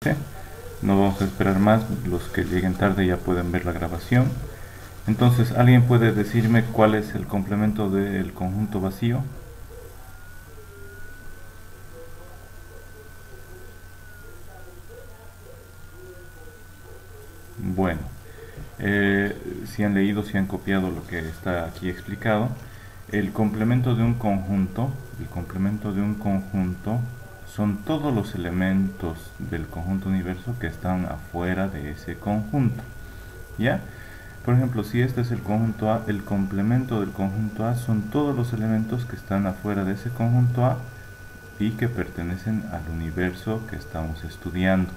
este. No vamos a esperar más, los que lleguen tarde ya pueden ver la grabación. Entonces, ¿alguien puede decirme cuál es el complemento del conjunto vacío? Bueno, si han leído, si han copiado lo que está aquí explicado, el complemento de un conjunto, son todos los elementos del conjunto universo que están afuera de ese conjunto. ¿Ya? Por ejemplo, si este es el conjunto A, el complemento del conjunto A son todos los elementos que están afuera de ese conjunto A y que pertenecen al universo que estamos estudiando.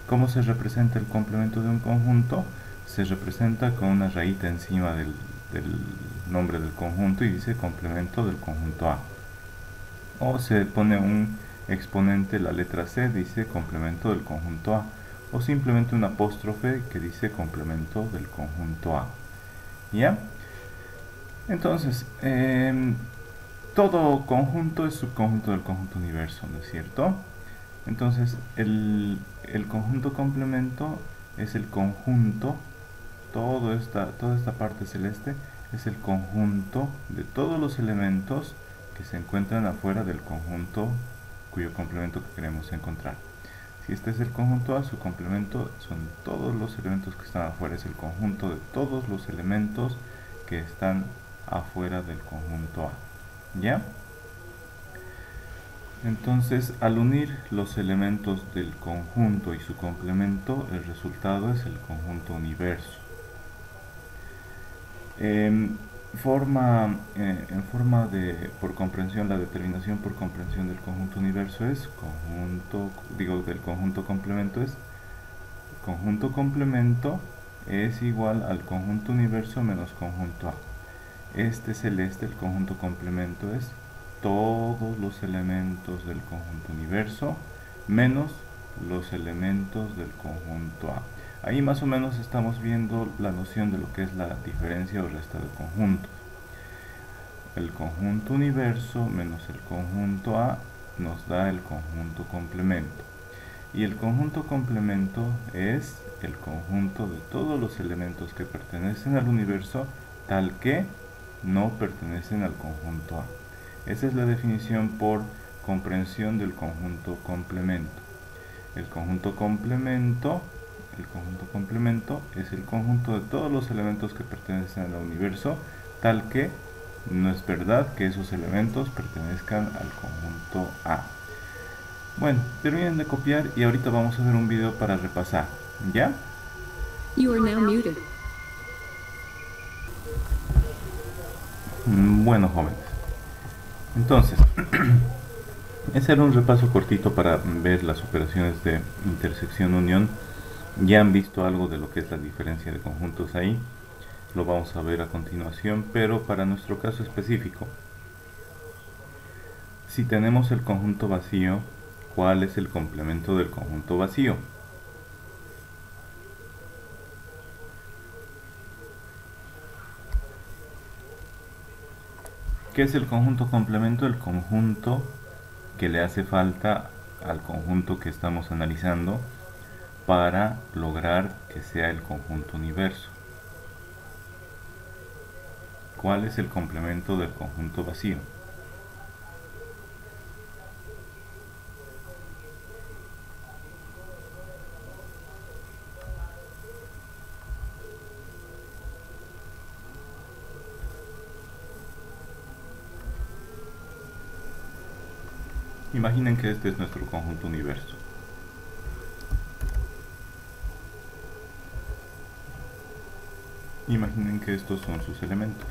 ¿Cómo se representa el complemento de un conjunto? Se representa con una rayita encima del nombre del conjunto y dice complemento del conjunto A. O se pone un exponente, la letra C, dice complemento del conjunto A. O simplemente un apóstrofe que dice complemento del conjunto A. ¿Ya? Entonces, todo conjunto es subconjunto del conjunto universo, ¿no es cierto? Entonces, el conjunto complemento es el conjunto, toda esta parte celeste es el conjunto de todos los elementos que se encuentran afuera del conjunto cuyo complemento que queremos encontrar. Si este es el conjunto A, su complemento son todos los elementos que están afuera, es el conjunto de todos los elementos que están afuera del conjunto A. ¿Ya? Entonces, al unir los elementos del conjunto y su complemento, el resultado es el conjunto universo. En forma de, por comprensión, la determinación por comprensión del conjunto universo es del conjunto complemento es conjunto complemento es igual al conjunto universo menos conjunto A. Este celeste, el conjunto complemento, es todos los elementos del conjunto universo menos los elementos del conjunto A. Ahí más o menos estamos viendo la noción de lo que es la diferencia o resta de conjuntos. El conjunto universo menos el conjunto A nos da el conjunto complemento. Y el conjunto complemento es el conjunto de todos los elementos que pertenecen al universo tal que no pertenecen al conjunto A. Esa es la definición por comprensión del conjunto complemento. El conjunto complemento es el conjunto de todos los elementos que pertenecen al universo tal que no es verdad que esos elementos pertenezcan al conjunto A. Bueno, terminen de copiar y ahorita vamos a ver un video para repasar, ¿ya? You are now muted. Bueno, jóvenes. Entonces, ese era un repaso cortito para ver las operaciones de intersección-unión. Ya han visto algo de lo que es la diferencia de conjuntos ahí. Lo vamos a ver a continuación, pero para nuestro caso específico, si tenemos el conjunto vacío, ¿cuál es el complemento del conjunto vacío? ¿Qué es el conjunto complemento? El conjunto que le hace falta al conjunto que estamos analizando para lograr que sea el conjunto universo. ¿Cuál es el complemento del conjunto vacío? Imaginen que este es nuestro conjunto universo. Imaginen que estos son sus elementos.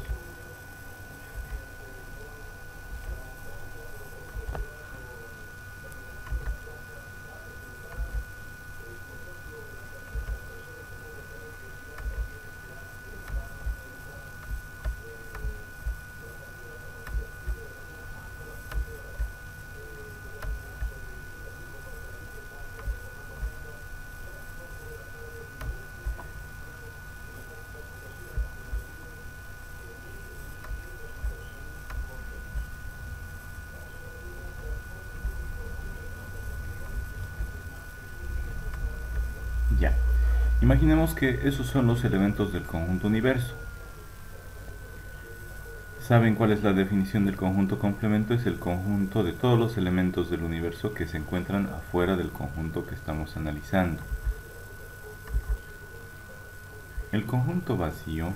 Ya. Imaginemos que esos son los elementos del conjunto universo. ¿Saben cuál es la definición del conjunto complemento? Es el conjunto de todos los elementos del universo que se encuentran afuera del conjunto que estamos analizando. El conjunto vacío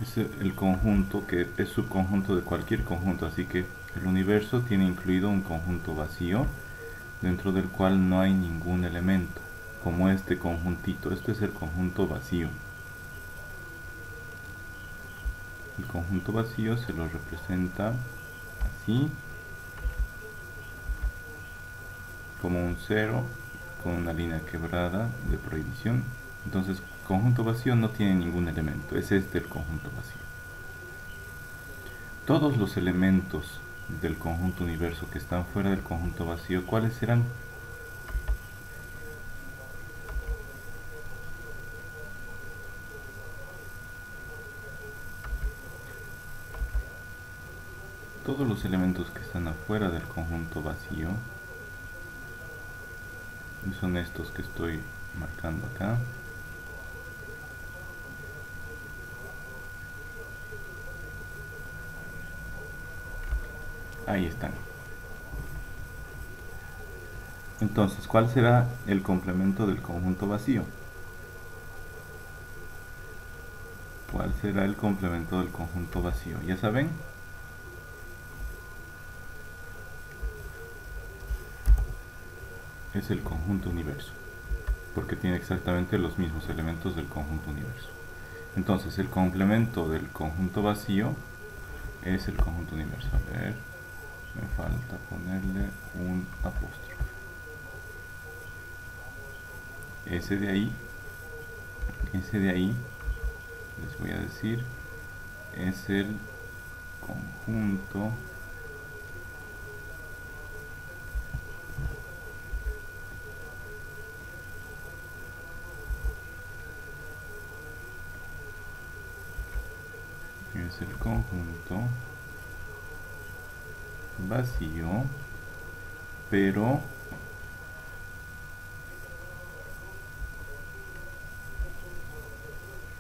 es el conjunto que es subconjunto de cualquier conjunto, así que el universo tiene incluido un conjunto vacío dentro del cual no hay ningún elemento, como este conjuntito. Este es el conjunto vacío. El conjunto vacío se lo representa así, como un cero con una línea quebrada de prohibición. Entonces, conjunto vacío no tiene ningún elemento, es este el conjunto vacío. Todos los elementos del conjunto universo que están fuera del conjunto vacío, ¿cuáles serán? Todos los elementos que están afuera del conjunto vacío son estos que estoy marcando acá. Ahí están. Entonces, ¿cuál será el complemento del conjunto vacío? ¿Cuál será el complemento del conjunto vacío? ¿Ya saben? Es el conjunto universo, porque tiene exactamente los mismos elementos del conjunto universo. Entonces, el complemento del conjunto vacío es el conjunto universo. A ver, me falta ponerle un apóstrofe. Ese de ahí, les voy a decir, es el conjunto vacío, pero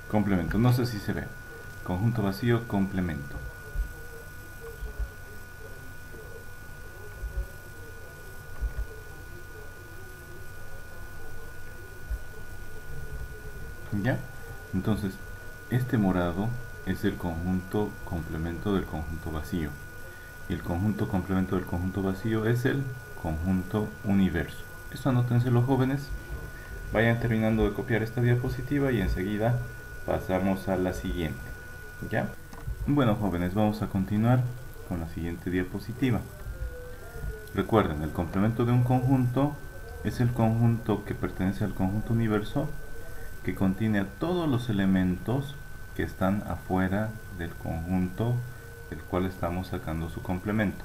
complemento. No sé si se ve. Conjunto vacío, complemento. ¿Ya? Entonces, este morado es el conjunto complemento del conjunto vacío. Y el conjunto complemento del conjunto vacío es el conjunto universo. Esto anótenselo, jóvenes. Vayan terminando de copiar esta diapositiva y enseguida pasamos a la siguiente. ¿Ya? Bueno, jóvenes, vamos a continuar con la siguiente diapositiva. Recuerden, el complemento de un conjunto es el conjunto que pertenece al conjunto universo, que contiene a todos los elementos que están afuera del conjunto del cual estamos sacando su complemento.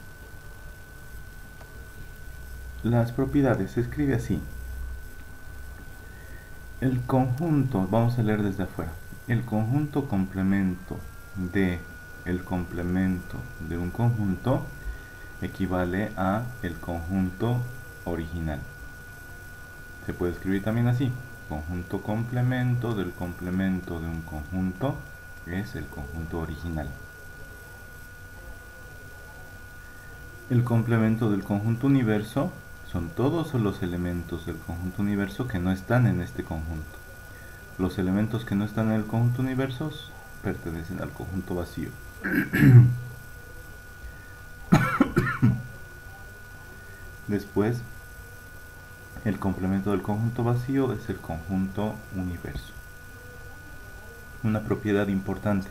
Las propiedades se escribe así. El conjunto, vamos a leer desde afuera, el conjunto complemento de el complemento de un conjunto equivale a el conjunto original. Se puede escribir también así: conjunto complemento del complemento de un conjunto es el conjunto original. El complemento del conjunto universo son todos los elementos del conjunto universo que no están en este conjunto. Los elementos que no están en el conjunto universo pertenecen al conjunto vacío. Después, el complemento del conjunto vacío es el conjunto universo. Una propiedad importante: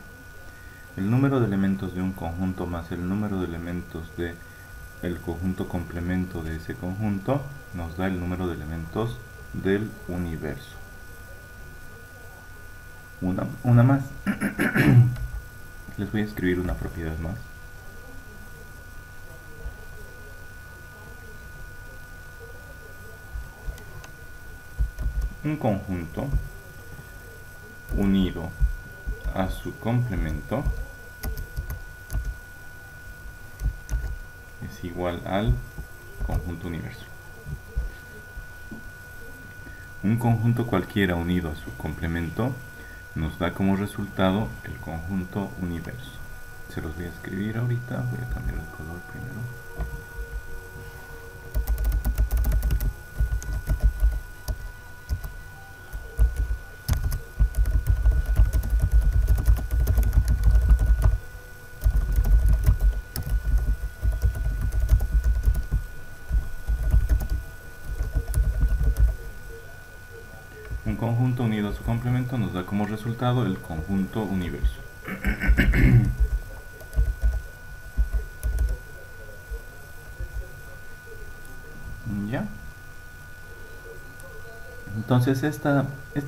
el número de elementos de un conjunto más el número de elementos de el conjunto complemento de ese conjunto nos da el número de elementos del universo. Una más. Les voy a escribir una propiedad más. Un conjunto unido a su complemento es igual al conjunto universo. Un conjunto cualquiera unido a su complemento nos da como resultado el conjunto universo. Se los voy a escribir ahorita, voy a cambiar el color primero. Un conjunto unido a su complemento nos da como resultado el conjunto universo. ¿Ya? Entonces esta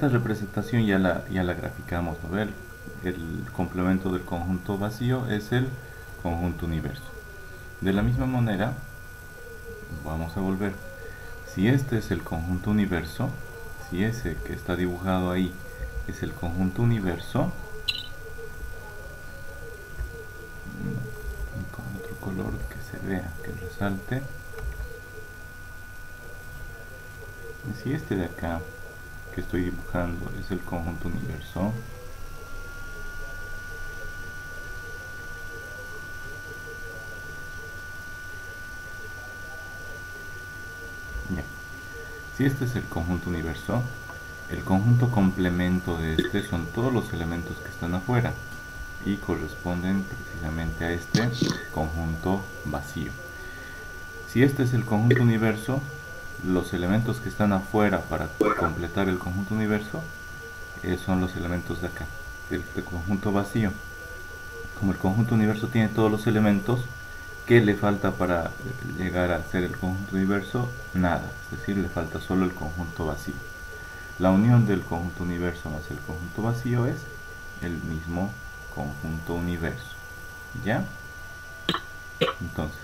representación ya la graficamos, ¿no? El complemento del conjunto vacío es el conjunto universo. De la misma manera, vamos a volver. Si este es el conjunto universo, si ese que está dibujado ahí es el conjunto universo, con otro color que se vea, que resalte. Si este de acá que estoy dibujando es el conjunto universo, ya. Si este es el conjunto universo, el conjunto complemento de este son todos los elementos que están afuera y corresponden precisamente a este conjunto vacío. Si este es el conjunto universo, los elementos que están afuera para completar el conjunto universo son los elementos de acá, de este conjunto vacío. Como el conjunto universo tiene todos los elementos, ¿qué le falta para llegar a ser el conjunto universo? Nada, es decir, le falta solo el conjunto vacío. La unión del conjunto universo más el conjunto vacío es el mismo conjunto universo. ¿Ya? Entonces,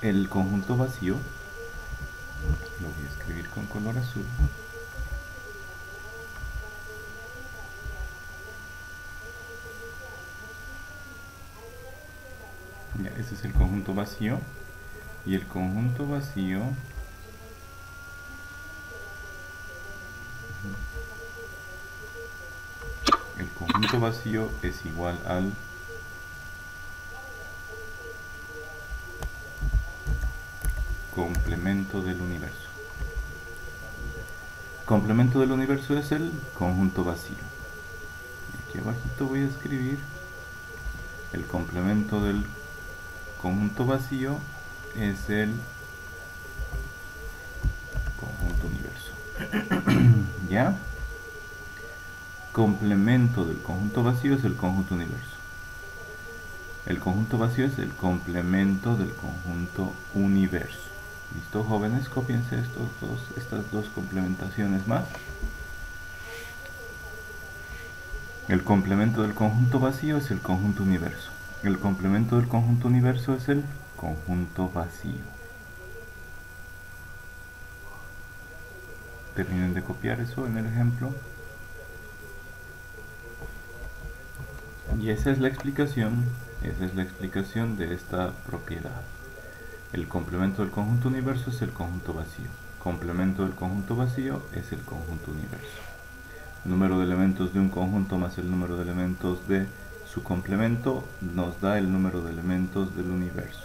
el conjunto vacío lo voy a escribir con color azul. Ya, ese es el conjunto vacío. Y el conjunto vacío es igual al complemento del universo. Complemento del universo es el conjunto vacío. Y aquí abajito voy a escribir el complemento del conjunto vacío es el conjunto universo. ¿Ya? Complemento del conjunto vacío es el conjunto universo. El conjunto vacío es el complemento del conjunto universo. ¿Listo, jóvenes? Cópiense estas dos complementaciones más. El complemento del conjunto vacío es el conjunto universo. El complemento del conjunto universo es el conjunto vacío. Terminen de copiar eso en el ejemplo. Y esa es la explicación de esta propiedad. El complemento del conjunto universo es el conjunto vacío. Complemento del conjunto vacío es el conjunto universo. Número de elementos de un conjunto más el número de elementos de su complemento nos da el número de elementos del universo.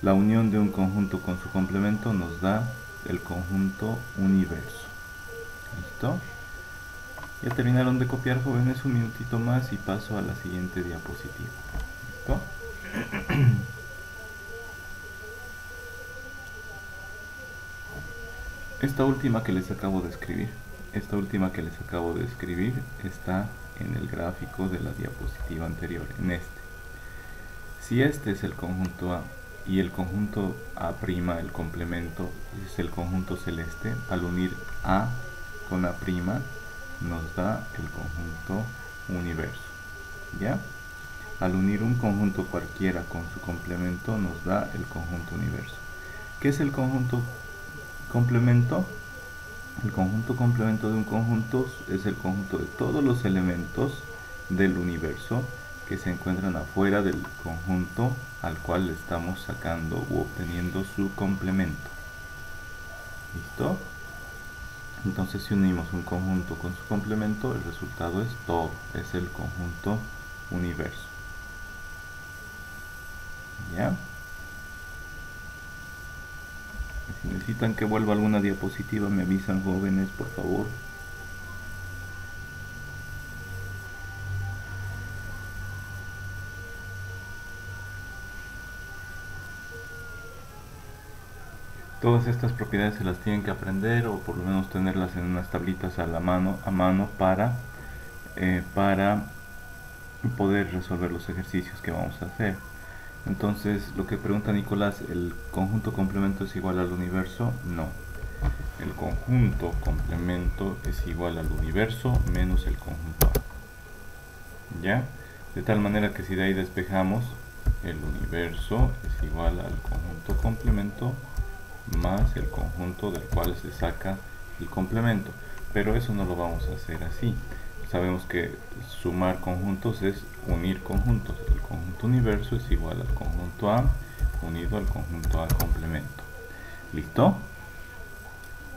La unión de un conjunto con su complemento nos da el conjunto universo. ¿Listo? Ya terminaron de copiar, jóvenes, un minutito más y paso a la siguiente diapositiva. ¿Listo? Esta última que les acabo de escribir está en el gráfico de la diapositiva anterior, en este. Si este es el conjunto A y el conjunto A', el complemento, es el conjunto celeste, al unir A con A' nos da el conjunto universo. ¿Ya? Al unir un conjunto cualquiera con su complemento nos da el conjunto universo. ¿Qué es el conjunto complemento? El conjunto complemento de un conjunto es el conjunto de todos los elementos del universo que se encuentran afuera del conjunto al cual le estamos sacando u obteniendo su complemento. ¿Listo? Entonces si unimos un conjunto con su complemento, el resultado es todo, es el conjunto universo. ¿Ya? Si necesitan que vuelva alguna diapositiva, me avisan, jóvenes, por favor. Todas estas propiedades se las tienen que aprender o por lo menos tenerlas en unas tablitas a mano para poder resolver los ejercicios que vamos a hacer. Entonces, lo que pregunta Nicolás, ¿el conjunto complemento es igual al universo? No. El conjunto complemento es igual al universo menos el conjunto A. ¿Ya? De tal manera que si de ahí despejamos, el universo es igual al conjunto complemento más el conjunto del cual se saca el complemento. Pero eso no lo vamos a hacer así. Sabemos que sumar conjuntos es unir conjuntos. El conjunto universo es igual al conjunto A unido al conjunto A complemento. ¿Listo?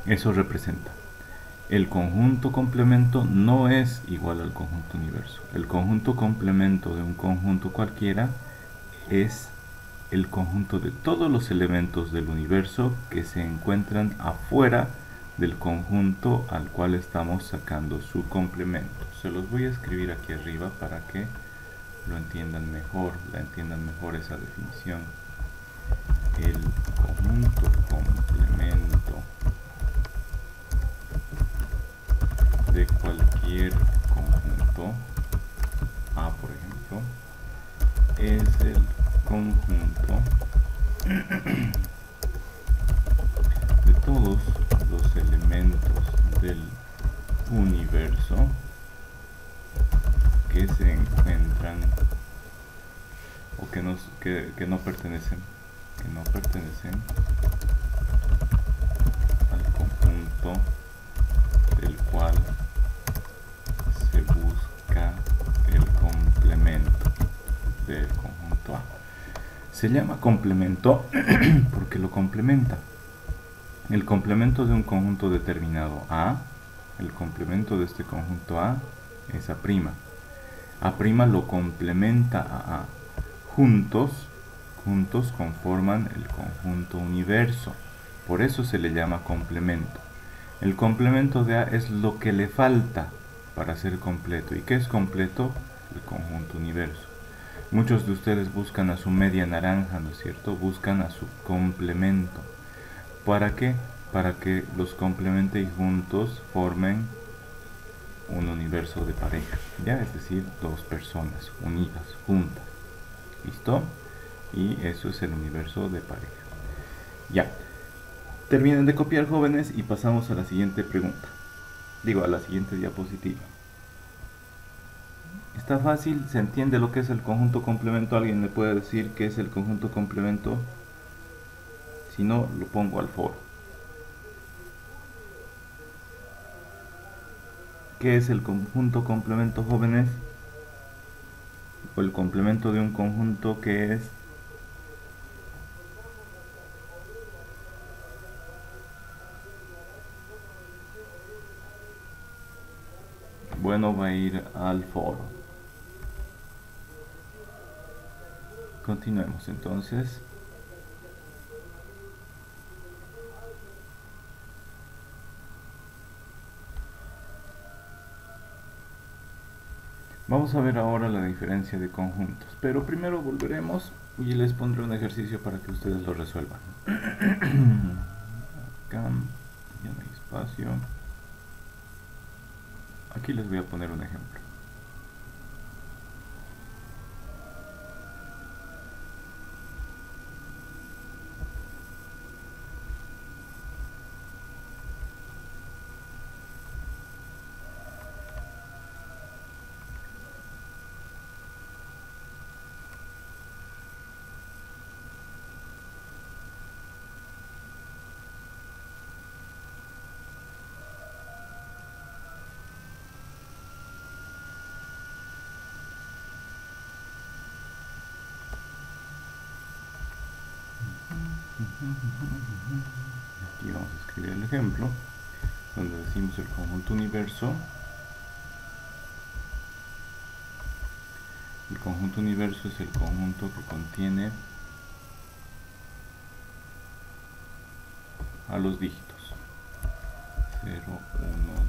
Eso representa. El conjunto complemento no es igual al conjunto universo. El conjunto complemento de un conjunto cualquiera es el conjunto de todos los elementos del universo que se encuentran afuera del conjunto al cual estamos sacando su complemento. Se los voy a escribir aquí arriba para que lo entiendan mejor, la entiendan mejor esa definición. El conjunto complemento de cualquier conjunto A, por ejemplo, es el conjunto de todos los elementos del universo que se encuentran o que no pertenecen al conjunto del cual se busca el complemento del conjunto A. Se llama complemento porque lo complementa. El complemento de un conjunto determinado A, el complemento de este conjunto A es A'. A' lo complementa a A. Juntos conforman el conjunto universo. Por eso se le llama complemento. El complemento de A es lo que le falta para ser completo. ¿Y qué es completo? El conjunto universo. Muchos de ustedes buscan a su media naranja, ¿no es cierto? Buscan a su complemento. ¿Para qué? Para que los complemente y juntos formen un universo de pareja, ¿ya? Es decir, dos personas unidas, juntas. ¿Listo? Y eso es el universo de pareja. Ya. Terminen de copiar, jóvenes, y pasamos a la siguiente pregunta. Digo, a la siguiente diapositiva. Está fácil, se entiende lo que es el conjunto complemento. ¿Alguien me puede decir qué es el conjunto complemento? Si no, lo pongo al foro. ¿Qué es el conjunto complemento, jóvenes? O el complemento de un conjunto, ¿qué es? Bueno, va a ir al foro. Continuemos entonces. Vamos a ver ahora la diferencia de conjuntos, pero primero volveremos y les pondré un ejercicio para que ustedes lo resuelvan. Acá ya no hay espacio. Aquí les voy a poner un ejemplo. Aquí vamos a escribir el ejemplo donde decimos el conjunto universo. El conjunto universo es el conjunto que contiene a los dígitos 0, 1,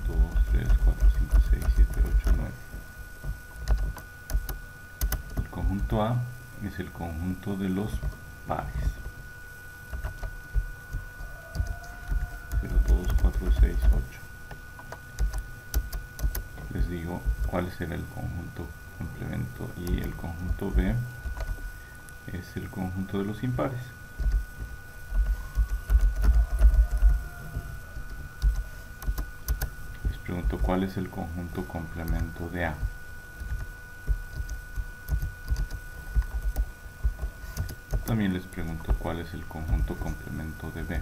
2, 3, 4, 5, 6, 7, 8, 9. El conjunto A es el conjunto de los pares 0, 2, 4, 6, 8. Les digo cuál será el conjunto complemento, y el conjunto B es el conjunto de los impares. Les pregunto cuál es el conjunto complemento de A. También les pregunto cuál es el conjunto complemento de B.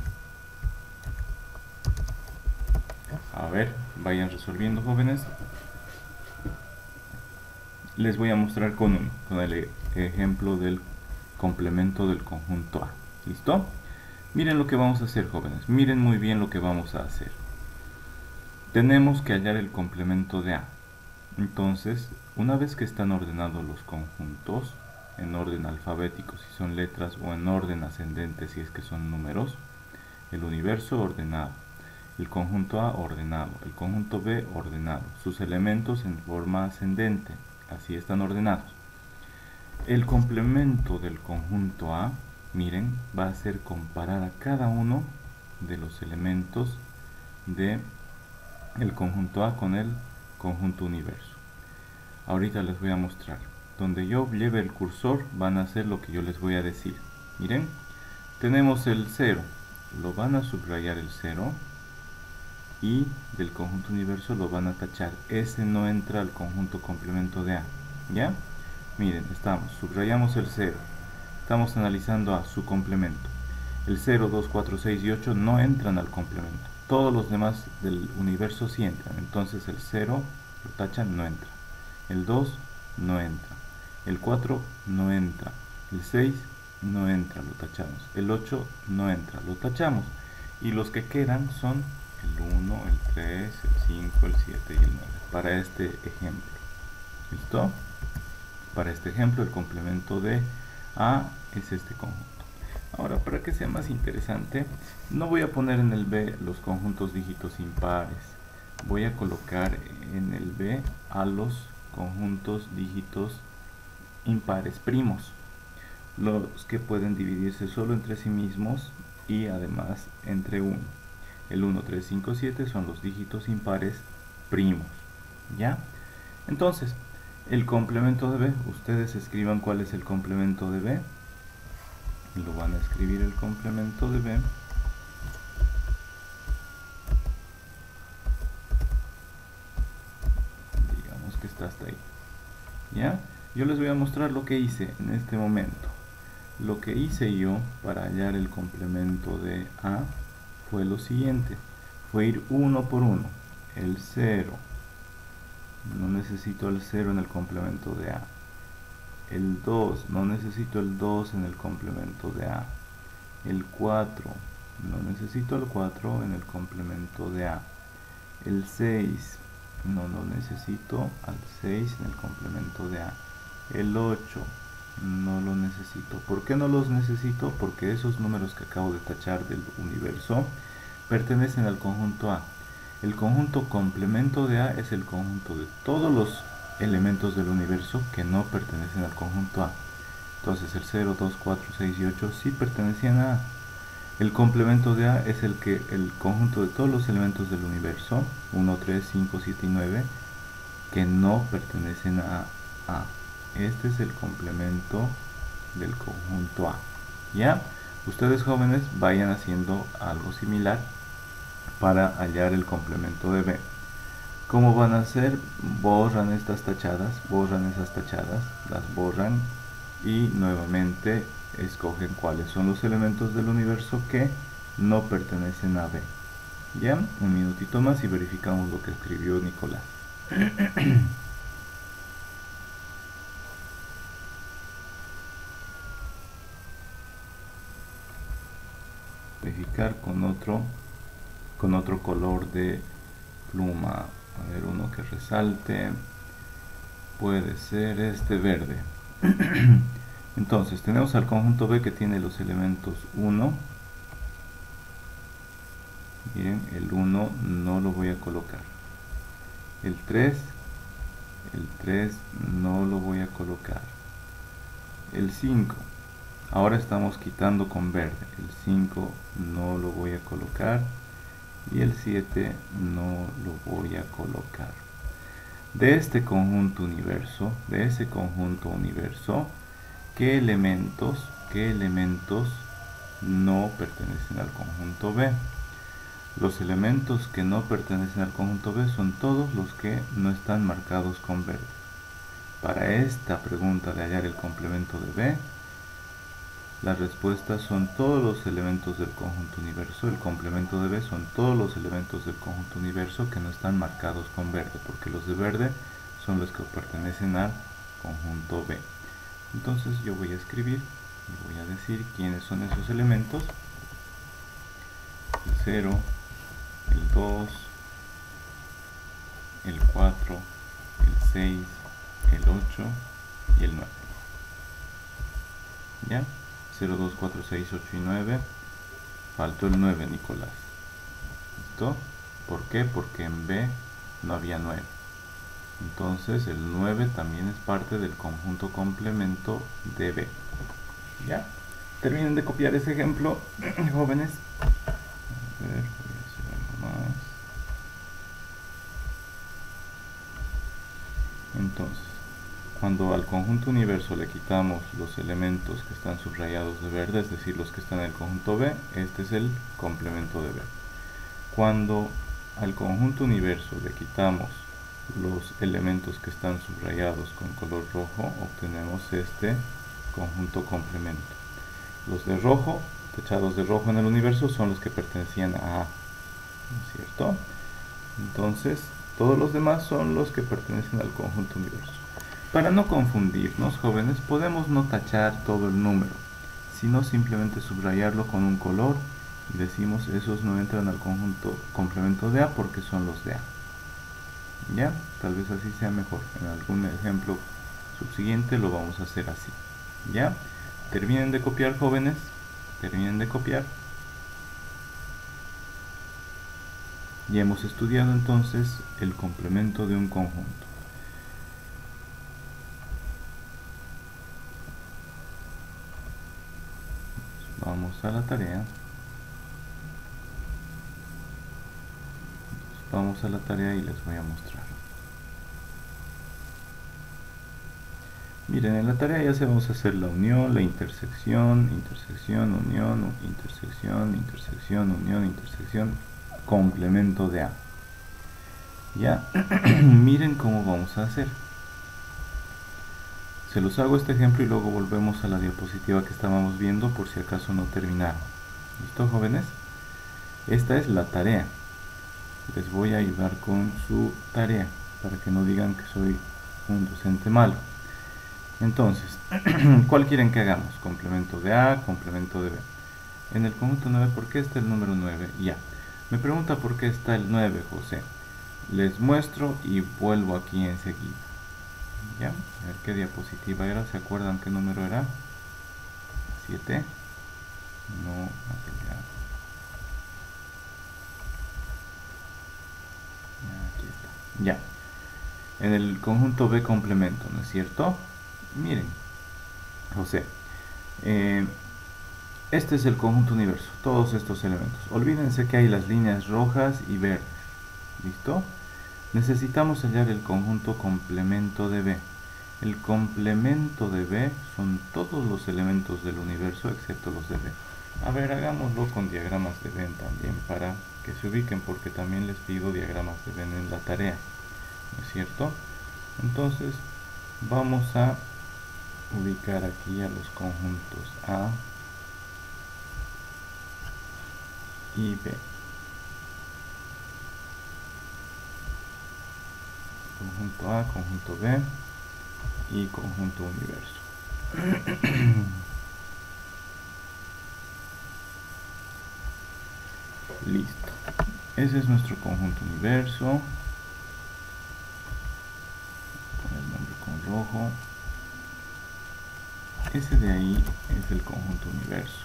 A ver, vayan resolviendo, jóvenes. Les voy a mostrar con el ejemplo del complemento del conjunto A. ¿Listo? Miren lo que vamos a hacer, jóvenes. Miren muy bien lo que vamos a hacer. Tenemos que hallar el complemento de A. Entonces, una vez que están ordenados los conjuntos, en orden alfabético si son letras o en orden ascendente si es que son números, el universo ordenado, el conjunto A ordenado, el conjunto B ordenado, sus elementos en forma ascendente, así están ordenados. El complemento del conjunto A, miren, va a ser comparar a cada uno de los elementos de el conjunto A con el conjunto universo. Ahorita les voy a mostrar. Donde yo lleve el cursor van a hacer lo que yo les voy a decir. Miren, tenemos el 0, lo van a subrayar el 0, y del conjunto universo lo van a tachar. Ese no entra al conjunto complemento de A. ¿Ya? Miren, subrayamos el 0. Estamos analizando a su complemento. El 0, 2, 4, 6 y 8 no entran al complemento. Todos los demás del universo sí entran. Entonces el 0 lo tachan, no entra. El 2 no entra. El 4 no entra. El 6 no entra, lo tachamos. El 8 no entra, lo tachamos. Y los que quedan son el 1, el 3, el 5, el 7 y el 9. Para este ejemplo. ¿Listo? Para este ejemplo el complemento de A es este conjunto. Ahora, para que sea más interesante, no voy a poner en el B los conjuntos dígitos impares. Voy a colocar en el B a los conjuntos dígitos impares primos, los que pueden dividirse solo entre sí mismos y además entre 1. El 1, 3, 5, 7 son los dígitos impares primos. ¿Ya? Entonces, el complemento de B, ustedes escriban cuál es el complemento de B. Lo van a escribir el complemento de B. Digamos que está hasta ahí. ¿Ya? Yo les voy a mostrar lo que hice en este momento. Lo que hice yo para hallar el complemento de A fue lo siguiente. Fue ir uno por uno. El 0. No necesito el 0 en el complemento de A. El 2. No necesito el 2 en el complemento de A. El 4. No necesito el 4 en el complemento de A. El 6. No lo necesito al 6 en el complemento de A. El 8. No lo necesito. ¿Por qué no los necesito? Porque esos números que acabo de tachar del universo pertenecen al conjunto A. El conjunto complemento de A es el conjunto de todos los elementos del universo que no pertenecen al conjunto A. Entonces el 0, 2, 4, 6 y 8 sí pertenecían a A. El complemento de A es el conjunto de todos los elementos del universo, 1, 3, 5, 7 y 9, que no pertenecen a A. Este es el complemento del conjunto A. ¿Ya? Ustedes, jóvenes, vayan haciendo algo similar para hallar el complemento de B. ¿Cómo van a hacer? Borran estas tachadas, borran esas tachadas, las borran y nuevamente escogen cuáles son los elementos del universo que no pertenecen a B. ¿Ya? Un minutito más y verificamos lo que escribió Nicolás. verificar con otro color de pluma. A ver, uno que resalte. Puede ser este verde. Entonces tenemos al conjunto B que tiene los elementos 1. Miren, el 1 no lo voy a colocar. El 3 no lo voy a colocar. El 5, ahora estamos quitando con verde. El 5 no lo voy a colocar. Y el 7 no lo voy a colocar. De este conjunto universo, ¿qué elementos no pertenecen al conjunto B? Los elementos que no pertenecen al conjunto B son todos los que no están marcados con verde. Para esta pregunta de hallar el complemento de B, las respuestas son todos los elementos del conjunto universo. El complemento de B son todos los elementos del conjunto universo que no están marcados con verde, porque los de verde son los que pertenecen al conjunto B. Entonces yo voy a escribir y voy a decir quiénes son esos elementos. El 0, el 2, el 4, el 6, el 8 y el 9. ¿Ya? 0, 2, 4, 6, 8 y 9. Faltó el 9, Nicolás. ¿Listo? ¿Por qué? Porque en B no había 9. Entonces el 9 también es parte del conjunto complemento de B. ¿Ya? Terminen de copiar ese ejemplo, jóvenes. A ver, voy a hacer algo más. Entonces, cuando al conjunto universo le quitamos los elementos que están subrayados de verde, es decir, los que están en el conjunto B, este es el complemento de B. Cuando al conjunto universo le quitamos los elementos que están subrayados con color rojo, obtenemos este conjunto complemento. Los de rojo, tachados de rojo en el universo, son los que pertenecían a A, ¿no es cierto? Entonces, todos los demás son los que pertenecen al conjunto universo. Para no confundirnos, jóvenes, podemos no tachar todo el número, sino simplemente subrayarlo con un color y decimos esos no entran al conjunto complemento de A porque son los de A. ¿Ya? Tal vez así sea mejor. En algún ejemplo subsiguiente lo vamos a hacer así. ¿Ya? Terminen de copiar, jóvenes. Terminen de copiar. Ya hemos estudiado entonces el complemento de un conjunto. Vamos a la tarea. Vamos a la tarea y les voy a mostrar. Miren, en la tarea ya sabemos hacer la unión, la intersección, intersección, unión, intersección, intersección, unión, intersección, complemento de A. Ya, miren cómo vamos a hacer. Se los hago este ejemplo y luego volvemos a la diapositiva que estábamos viendo por si acaso no terminaron. ¿Listo, jóvenes? Esta es la tarea. Les voy a ayudar con su tarea para que no digan que soy un docente malo. Entonces, ¿cuál quieren que hagamos? Complemento de A, complemento de B. En el conjunto 9, ¿por qué está el número 9? Ya. Me pregunta por qué está el 9, José. Les muestro y vuelvo aquí enseguida. ¿Ya? A ver qué diapositiva era. ¿Se acuerdan qué número era? 7. No, ya. Aquí está. Ya. En el conjunto B complemento, ¿no es cierto? Miren, José, este es el conjunto universo, todos estos elementos. Olvídense que hay las líneas rojas y verdes. ¿Listo? Necesitamos hallar el conjunto complemento de B. El complemento de B son todos los elementos del universo excepto los de B. A ver, hagámoslo con diagramas de Venn también para que se ubiquen, porque también les pido diagramas de Venn en la tarea, ¿no es cierto? Entonces vamos a ubicar aquí a los conjuntos A y B. Conjunto A, conjunto B y conjunto universo. Listo. Ese es nuestro conjunto universo. Poner el nombre con rojo. Ese de ahí es el conjunto universo.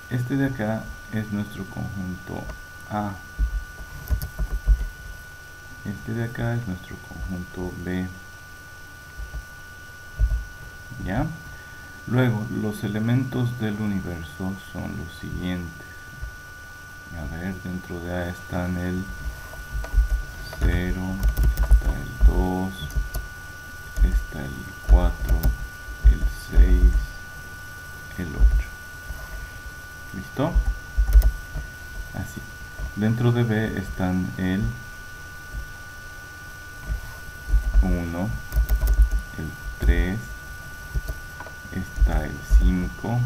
Este de acá es nuestro conjunto A. Este de acá es nuestro conjunto B. ¿Ya? Luego, los elementos del universo son los siguientes. A ver, dentro de A están el 0, está el 2, está el 4, el 6, el 8. ¿Listo? Así. Dentro de B están el 1, el 3, está el 5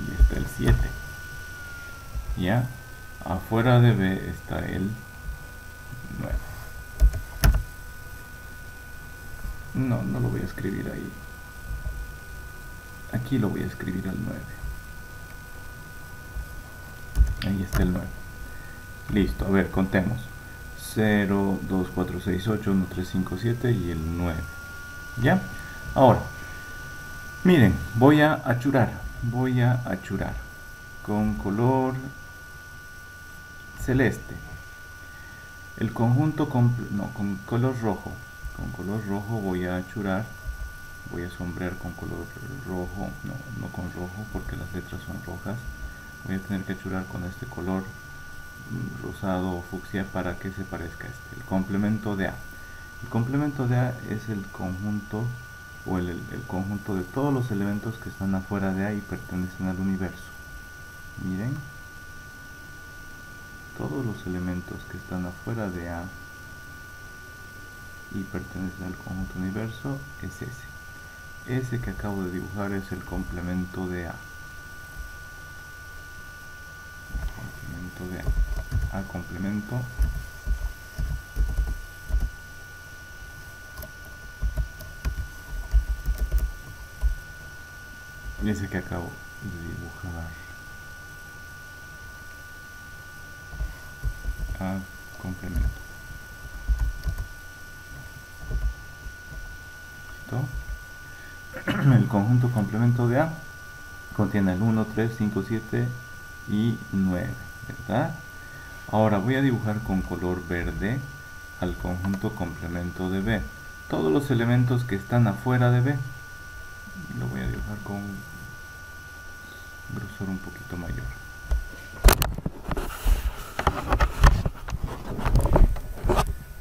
y está el 7. Ya, afuera de B está el 9. No lo voy a escribir ahí. Aquí lo voy a escribir al 9. Ahí está el 9. Listo, a ver, contemos. 0, 2, 4, 6, 8, 1, 3, 5, 7 y el 9. ¿Ya? Ahora, miren, voy a achurar con color celeste. El conjunto con color rojo. Con color rojo voy a achurar, voy a sombrear con color rojo, no con rojo porque las letras son rojas. Voy a tener que achurar con este color rosado o fucsia para que se parezca a este, el complemento de A. El complemento de A es el conjunto o el conjunto de todos los elementos que están afuera de A y pertenecen al universo. Miren, todos los elementos que están afuera de A y pertenecen al conjunto universo es ese que acabo de dibujar es el complemento de A. Complemento de A complemento ese que acabo de dibujar. A complemento. ¿Listo? El conjunto complemento de A contiene el 1, 3, 5, 7 y 9, ¿verdad? Ahora voy a dibujar con color verde al conjunto complemento de B. Todos los elementos que están afuera de B lo voy a dibujar con grosor un poquito mayor.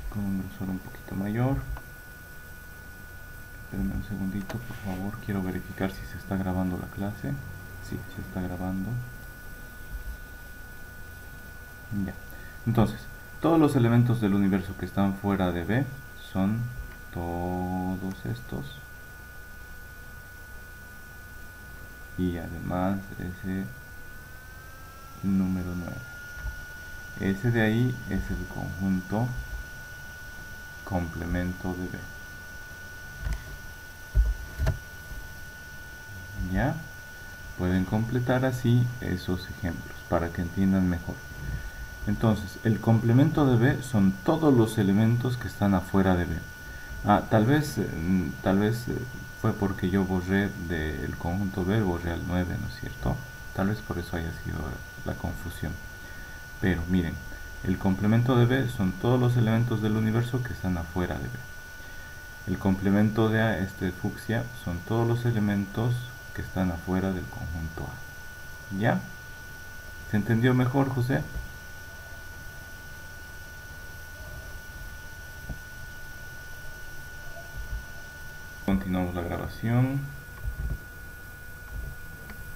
Con un grosor un poquito mayor. Espérenme un segundito, por favor. Quiero verificar si se está grabando la clase. Sí, se está grabando. Ya. Entonces, todos los elementos del universo que están fuera de B son todos estos. Y además ese número 9. Ese de ahí es el conjunto complemento de B. ¿Ya? Pueden completar así esos ejemplos para que entiendan mejor. Entonces, el complemento de B son todos los elementos que están afuera de B. Tal vez fue porque yo borré del conjunto B, borré al 9, ¿no es cierto? Tal vez por eso haya sido la confusión. Pero miren, el complemento de B son todos los elementos del universo que están afuera de B. El complemento de A, este fucsia, son todos los elementos que están afuera del conjunto A. ¿Ya? ¿Se entendió mejor, José? Continuamos la grabación.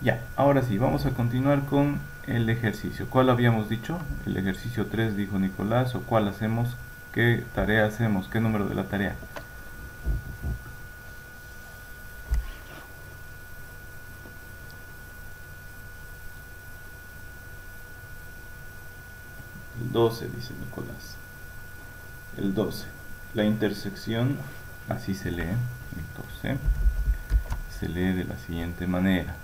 Ya, ahora sí, vamos a continuar con el ejercicio. ¿Cuál habíamos dicho? El ejercicio 3 dijo Nicolás. ¿O cuál hacemos? ¿Qué tarea hacemos? ¿Qué número de la tarea? El 12, dice Nicolás. El 12. La intersección, así se lee. El 12. se lee de la siguiente manera.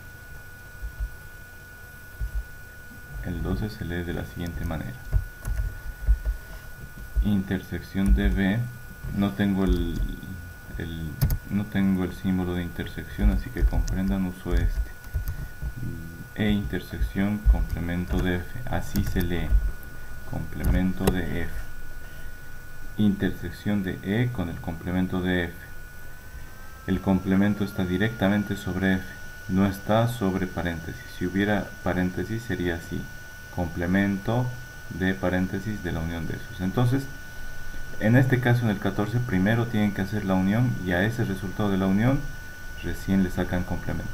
El 12 se lee de la siguiente manera. Intersección de B. No tengo el símbolo de intersección, así que comprendan, uso este. E intersección complemento de F. Así se lee. Complemento de F. Intersección de E con el complemento de F. El complemento está directamente sobre F, no está sobre paréntesis. Si hubiera paréntesis sería así: complemento de paréntesis de la unión de esos. Entonces, en este caso, en el 14, primero tienen que hacer la unión y a ese resultado de la unión recién le sacan complemento.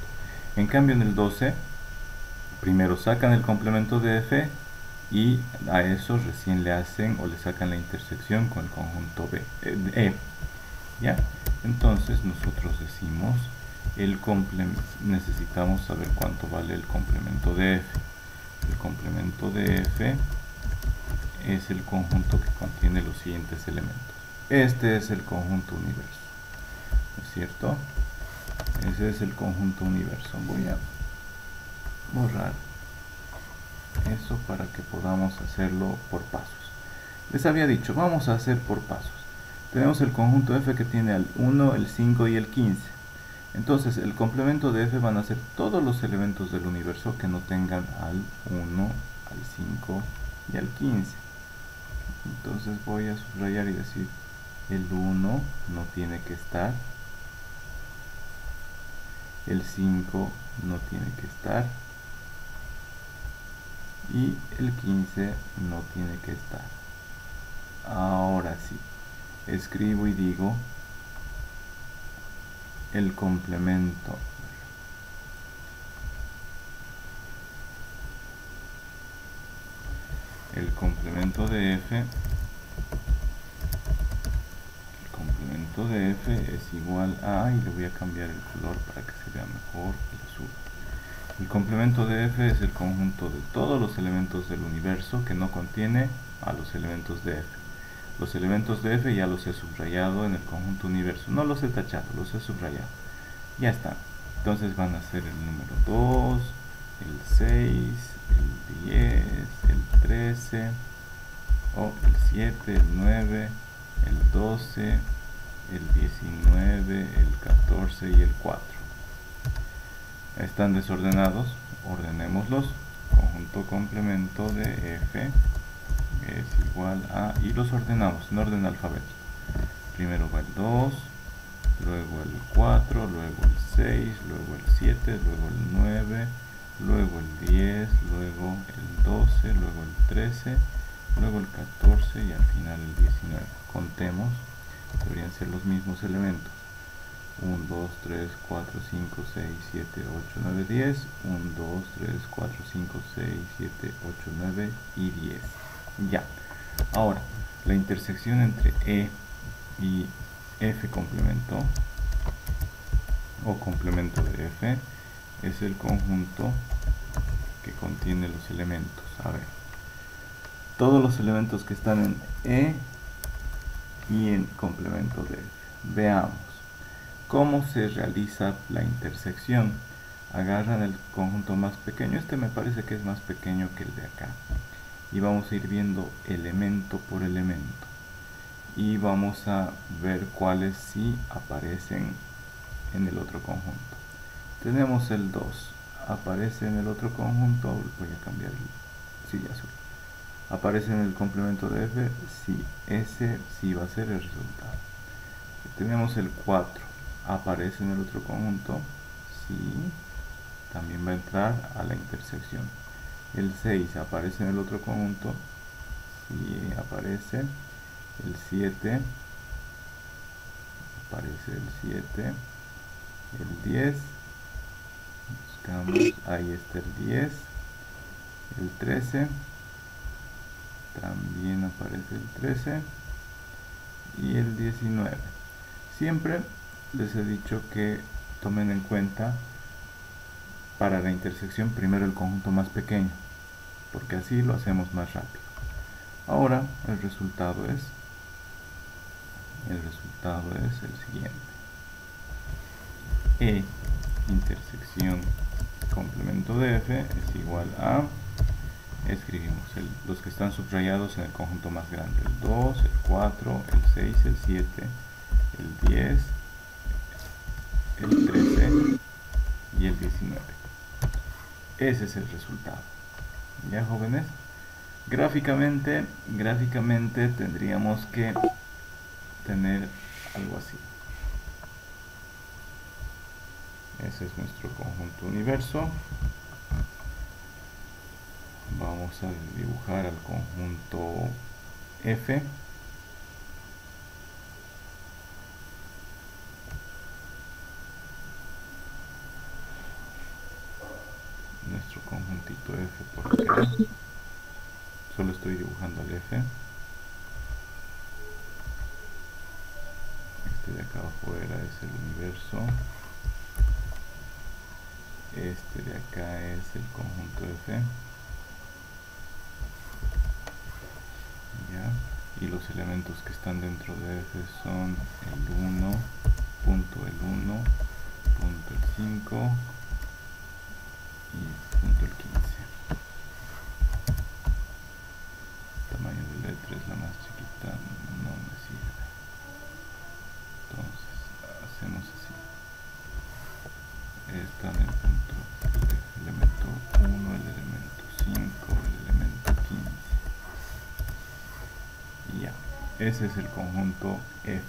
En cambio, en el 12, primero sacan el complemento de F y a eso recién le hacen o le sacan la intersección con el conjunto E. ¿Ya? Entonces nosotros decimos necesitamos saber cuánto vale el complemento de F. El complemento de F es el conjunto que contiene los siguientes elementos. Este es el conjunto universo, ¿no es cierto? Ese es el conjunto universo. Voy a borrar eso para que podamos hacerlo por pasos. Les había dicho, vamos a hacer por pasos. Tenemos el conjunto F que tiene al 1, el 5 y el 15. Entonces el complemento de F van a ser todos los elementos del universo que no tengan al 1, al 5 y al 15. Entonces voy a subrayar y decir: el 1 no tiene que estar, el 5 no tiene que estar y el 15 no tiene que estar. Ahora sí, escribo y digo el complemento de F. El complemento de F es igual a, y le voy a cambiar el color para que se vea mejor el azul. El complemento de F es el conjunto de todos los elementos del universo que no contiene a los elementos de F. Los elementos de F ya los he subrayado en el conjunto universo. No los he tachado, los he subrayado. Ya están. Entonces van a ser el número 2, el 6, el 10, el 13, el 7, el 9, el 12, el 19, el 14 y el 4. Están desordenados, ordenémoslos. Conjunto complemento de F es igual a, y los ordenamos en orden alfabético. Primero va el 2, luego el 4, luego el 6, luego el 7, luego el 9, luego el 10, luego el 12, luego el 13, luego el 14 y al final el 19. Contemos, deberían ser los mismos elementos: 1, 2, 3, 4, 5, 6, 7, 8, 9, 10, 1, 2, 3, 4, 5, 6, 7, 8, 9 y 10. Ya. Ahora, la intersección entre E y F complemento o complemento de F es el conjunto que contiene los elementos. A ver, todos los elementos que están en E y en complemento de F. Veamos cómo se realiza la intersección. Agarran el conjunto más pequeño, este me parece que es más pequeño que el de acá, y vamos a ir viendo elemento por elemento y vamos a ver cuáles sí aparecen en el otro conjunto. Tenemos el 2, aparece en el otro conjunto. Voy a cambiar el sí azul. Aparece en el complemento de F, sí, ese sí va a ser el resultado. Tenemos el 4, aparece en el otro conjunto, sí, también va a entrar a la intersección. El 6 aparece en el otro conjunto, sí, aparece. El 7, aparece el 7. El 10, buscamos, ahí está el 10. El 13, también aparece el 13. Y el 19. Siempre les he dicho que tomen en cuenta para la intersección primero el conjunto más pequeño, porque así lo hacemos más rápido. Ahora el resultado es el siguiente: E intersección complemento de f es igual a, escribimos los que están subrayados en el conjunto más grande, el 2, el 4, el 6, el 7, el 10, el 13 y el 19. Ese es el resultado. ¿Ya, jóvenes? Gráficamente tendríamos que tener algo así. Ese es nuestro conjunto universo. Vamos a dibujar al conjunto F. Nuestro conjuntito F por acá. Solo estoy dibujando el F. Este de acá afuera es el universo. Este de acá es el conjunto F. ¿Ya? Y los elementos que están dentro de F son el 1, punto el 1, punto el 5 y punto el 15. El tamaño de letra es la más chiquita, no me sirve. Entonces hacemos así. Está en el punto, el elemento 1, el elemento 5, el elemento 15. Y ya, ese es el conjunto F.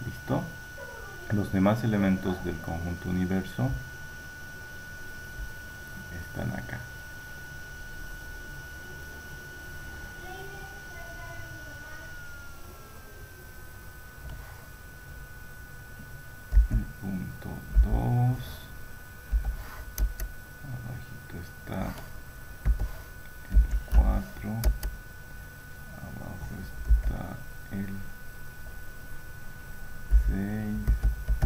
¿Listo? Los demás elementos del conjunto universo están acá. El punto 2. Abajito está el 4. Abajo está el 6,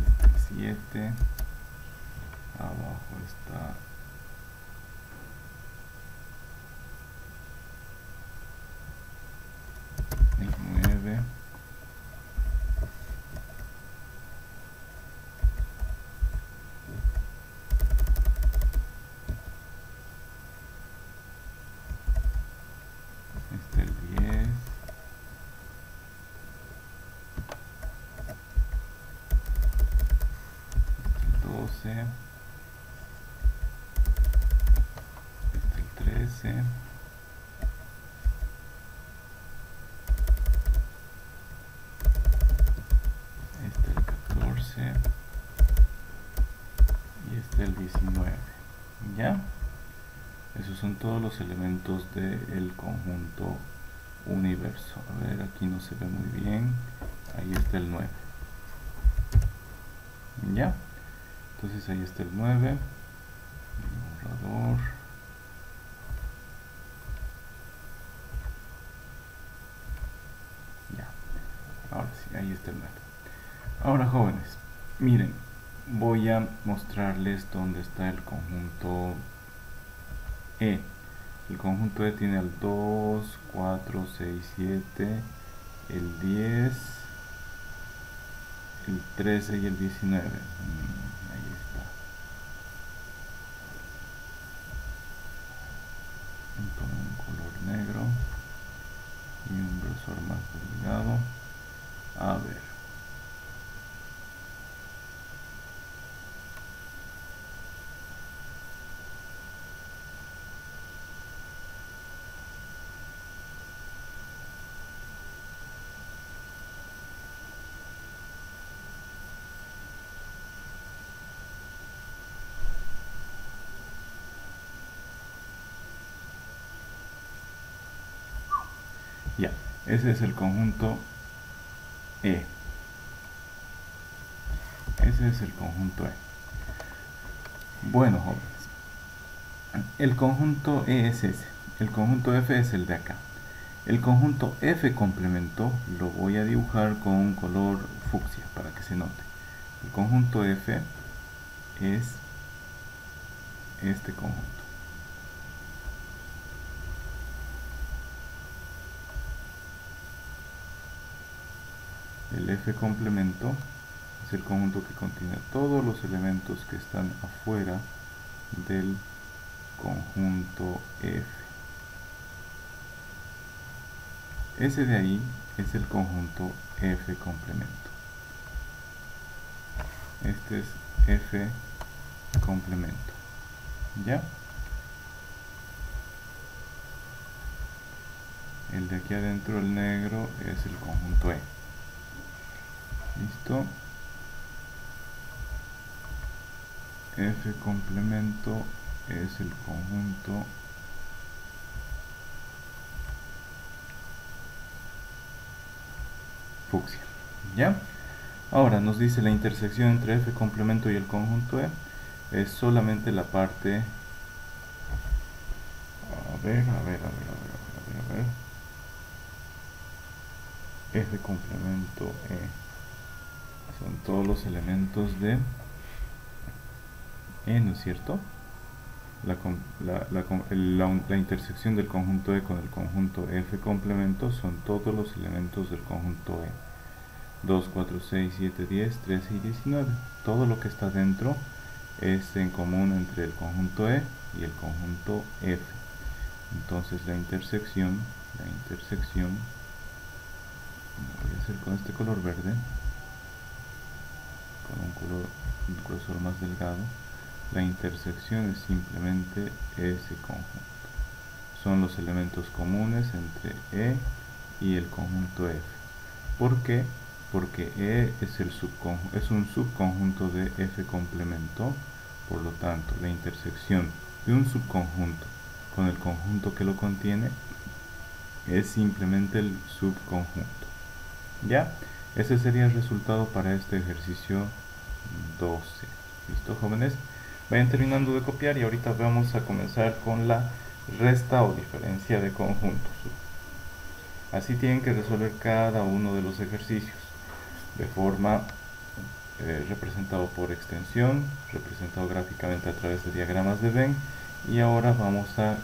el 7. Abajo está el 9. Está el 10. Está el 12. Está el 13. Está el 14. Y está el 19. ¿Ya? Esos son todos los elementos del conjunto universo. A ver, aquí no se ve muy bien. Ahí está el 9. ¿Ya? Entonces ahí está el 9. El borrador. Ya. Ahora sí, ahí está el 9. Ahora, jóvenes, miren, voy a mostrarles dónde está el conjunto E. El conjunto E tiene el 2, 4, 6, 7, el 10, el 13 y el 19. Ahí está. Tomo un color negro y un grosor más delgado. A ver. Ya, ese es el conjunto E. Ese es el conjunto E. Bueno, jóvenes, el conjunto E es ese. El conjunto F es el de acá. El conjunto F complemento lo voy a dibujar con un color fucsia para que se note. El conjunto F es este conjunto. El F complemento es el conjunto que contiene todos los elementos que están afuera del conjunto F. Ese de ahí es el conjunto F complemento. Este es F complemento. ¿Ya? El de aquí adentro, el negro, es el conjunto E. ¿Listo? F complemento es el conjunto fucsia. ¿Ya? Ahora nos dice la intersección entre F complemento y el conjunto E es solamente la parte, a ver, F complemento E son todos los elementos de E, ¿no es cierto? La intersección del conjunto E con el conjunto F complemento son todos los elementos del conjunto E. 2, 4, 6, 7, 10, 13 y 19. Todo lo que está dentro es en común entre el conjunto E y el conjunto F. Entonces la intersección, lo voy a hacer con este color verde, con un grosor más delgado. La intersección es simplemente ese conjunto. Son los elementos comunes entre E y el conjunto F. ¿Por qué? Porque E es un subconjunto de F complemento. Por lo tanto, la intersección de un subconjunto con el conjunto que lo contiene es simplemente el subconjunto. ¿Ya? Ese sería el resultado para este ejercicio 12. ¿Listo, jóvenes? Vayan terminando de copiar y ahorita vamos a comenzar con la resta o diferencia de conjuntos. Así tienen que resolver cada uno de los ejercicios de forma representado por extensión, representado gráficamente a través de diagramas de Venn, y ahora vamos a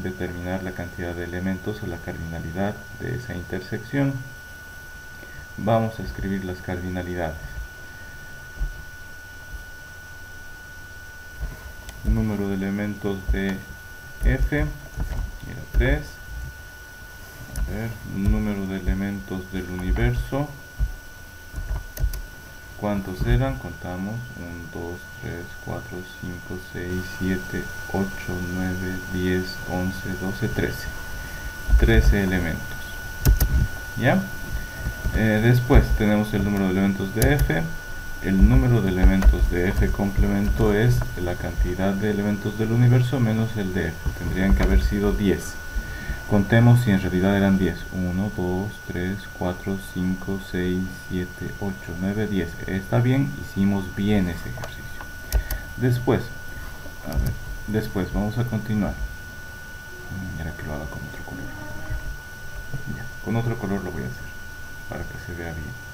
determinar la cantidad de elementos o la cardinalidad de esa intersección. Vamos a escribir las cardinalidades. Número de elementos de F era 3. A ver, número de elementos del universo. ¿Cuántos eran? Contamos. 1, 2, 3, 4, 5, 6, 7, 8, 9, 10, 11, 12, 13. 13 elementos. ¿Ya? Después tenemos el número de elementos de F. El número de elementos de F complemento es la cantidad de elementos del universo menos el de F. Tendrían que haber sido 10. Contemos si en realidad eran 10. 1, 2, 3, 4, 5, 6, 7, 8, 9, 10. Está bien, hicimos bien ese ejercicio. Después vamos a continuar. Mira que lo haga con otro color. Ya, con otro color lo voy a hacer para que se vea bien.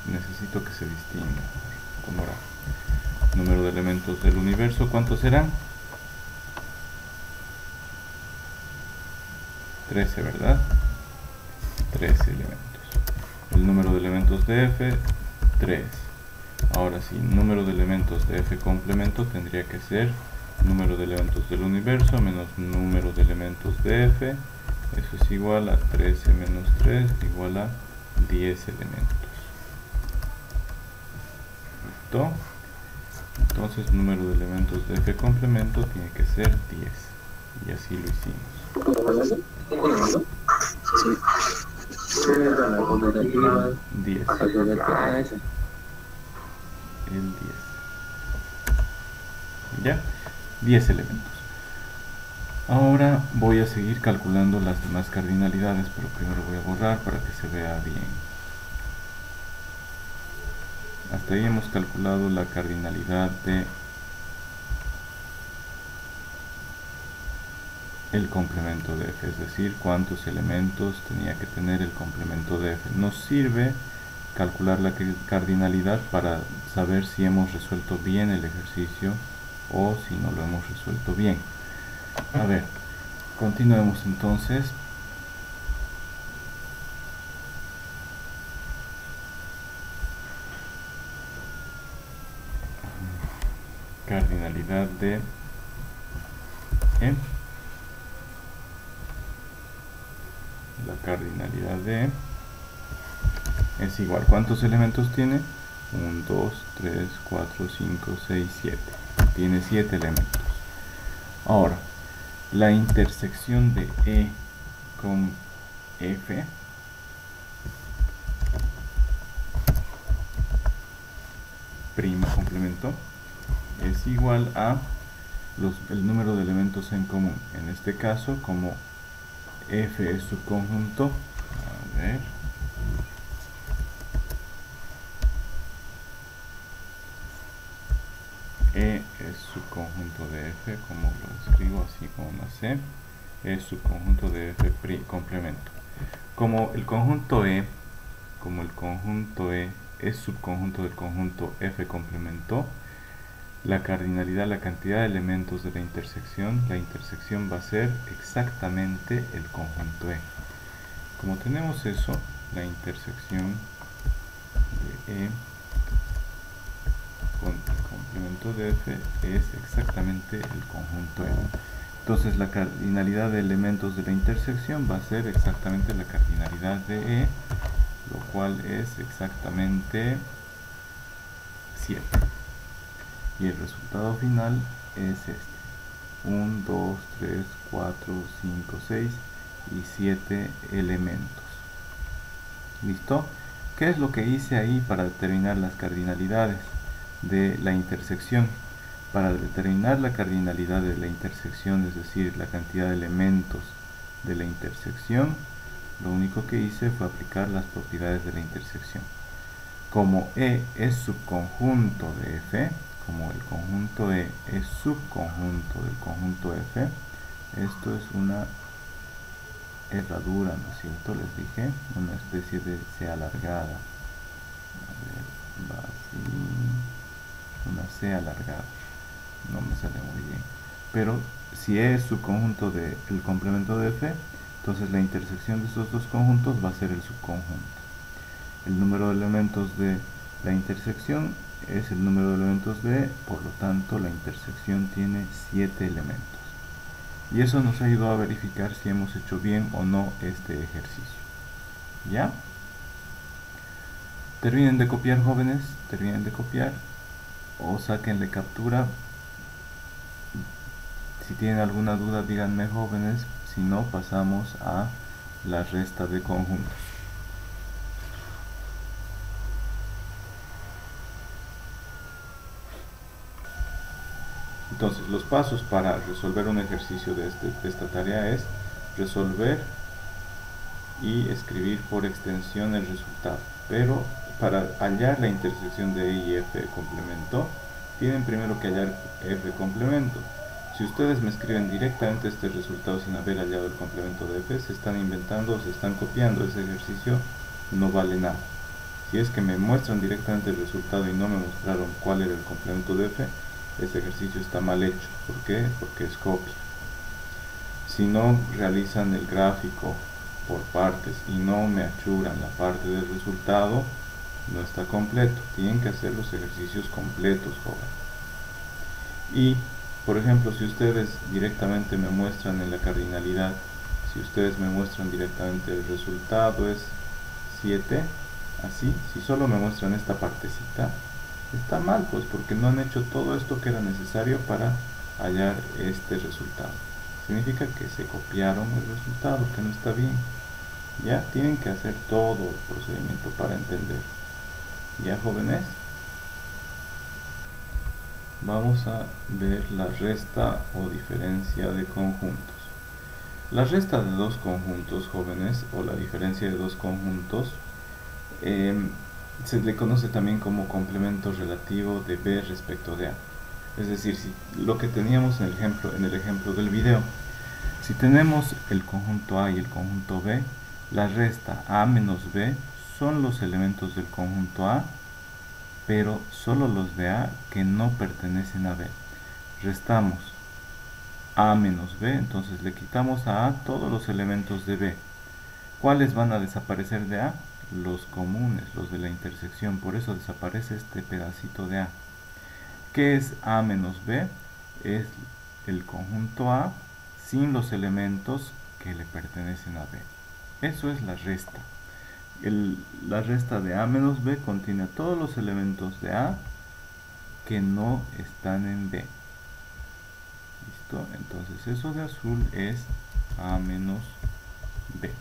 Necesito que se distinga con morado. Número de elementos del universo, ¿cuántos serán? 13, ¿verdad? 13 elementos. El número de elementos de F, 3. Ahora sí, número de elementos de F complemento tendría que ser número de elementos del universo menos número de elementos de F. Eso es igual a 13 menos 3, igual a 10 elementos. ¿Listo? Entonces, número de elementos de F complemento tiene que ser 10. Y así lo hicimos. 10. El 10. ¿Ya? 10 elementos. Ahora voy a seguir calculando las demás cardinalidades, pero primero voy a borrar para que se vea bien. Hasta ahí hemos calculado la cardinalidad de el complemento de F, es decir, cuántos elementos tenía que tener el complemento de F. Nos sirve calcular la cardinalidad para saber si hemos resuelto bien el ejercicio o si no lo hemos resuelto bien. A ver, Continuemos entonces. Cardinalidad de E. La cardinalidad de E es igual. ¿Cuántos elementos tiene? 1, 2, 3, 4, 5, 6, 7. Tiene 7 elementos. Ahora, la intersección de E con F prima complemento es igual a el número de elementos en común. En este caso, como F es subconjunto, a ver, E es subconjunto de F, como lo escribo así como una C, es subconjunto de F complemento. Como el conjunto E es subconjunto del conjunto F complemento, la cardinalidad, la cantidad de elementos de la intersección va a ser exactamente el conjunto E. Como tenemos eso, la intersección de E con el complemento de F es exactamente el conjunto E. Entonces la cardinalidad de elementos de la intersección va a ser exactamente la cardinalidad de E, lo cual es exactamente 7. Y el resultado final es este. 1, 2, 3, 4, 5, 6 y 7 elementos. ¿Listo? ¿Qué es lo que hice ahí para determinar las cardinalidades de la intersección? Para determinar la cardinalidad de la intersección, es decir, la cantidad de elementos de la intersección, lo único que hice fue aplicar las propiedades de la intersección. Como E es subconjunto de F, como el conjunto E es subconjunto del conjunto F, esto es una herradura, ¿no es cierto? Les dije, una especie de C alargada. A ver, va así, una C alargada. No me sale muy bien. Pero si E es subconjunto del complemento de F, entonces la intersección de estos dos conjuntos va a ser el subconjunto. El número de elementos de la intersección es el número de elementos de E, por lo tanto la intersección tiene 7 elementos. Y eso nos ayudó a verificar si hemos hecho bien o no este ejercicio. ¿Ya? Terminen de copiar, jóvenes, terminen de copiar o sáquenle captura. Si tienen alguna duda díganme, jóvenes, si no pasamos a la resta de conjuntos. Entonces, los pasos para resolver un ejercicio de esta tarea es resolver y escribir por extensión el resultado. Pero para hallar la intersección de E y F complemento, tienen primero que hallar F complemento. Si ustedes me escriben directamente este resultado sin haber hallado el complemento de F, se están inventando o se están copiando. Ese ejercicio no vale nada. Si es que me muestran directamente el resultado y no me mostraron cuál era el complemento de F, ese ejercicio está mal hecho. ¿Por qué? Porque es copia. Si no realizan el gráfico por partes y no me achuran la parte del resultado, no está completo. Tienen que hacer los ejercicios completos, jóvenes. Y, por ejemplo, si ustedes directamente me muestran en la cardinalidad, si ustedes me muestran directamente el resultado es 7, así, si solo me muestran esta partecita, está mal, pues, porque no han hecho todo esto que era necesario para hallar este resultado. Significa que se copiaron el resultado, que no está bien. Ya tienen que hacer todo el procedimiento para entender. ¿Ya, jóvenes? Vamos a ver la resta o diferencia de conjuntos. La resta de dos conjuntos, jóvenes, o la diferencia de dos conjuntos, se le conoce también como complemento relativo de B respecto de A. Es decir, si lo que teníamos en el ejemplo del video, si tenemos el conjunto A y el conjunto B, la resta A menos B son los elementos del conjunto A, pero solo los de A que no pertenecen a B. Restamos A menos B, entonces le quitamos a A todos los elementos de B. ¿Cuáles van a desaparecer de A? Los comunes, los de la intersección, por eso desaparece este pedacito de A. ¿Qué es A menos B? Es el conjunto A sin los elementos que le pertenecen a B. Eso es la resta. La resta de A menos B contiene todos los elementos de A que no están en B. ¿Listo? Entonces eso de azul es A menos B.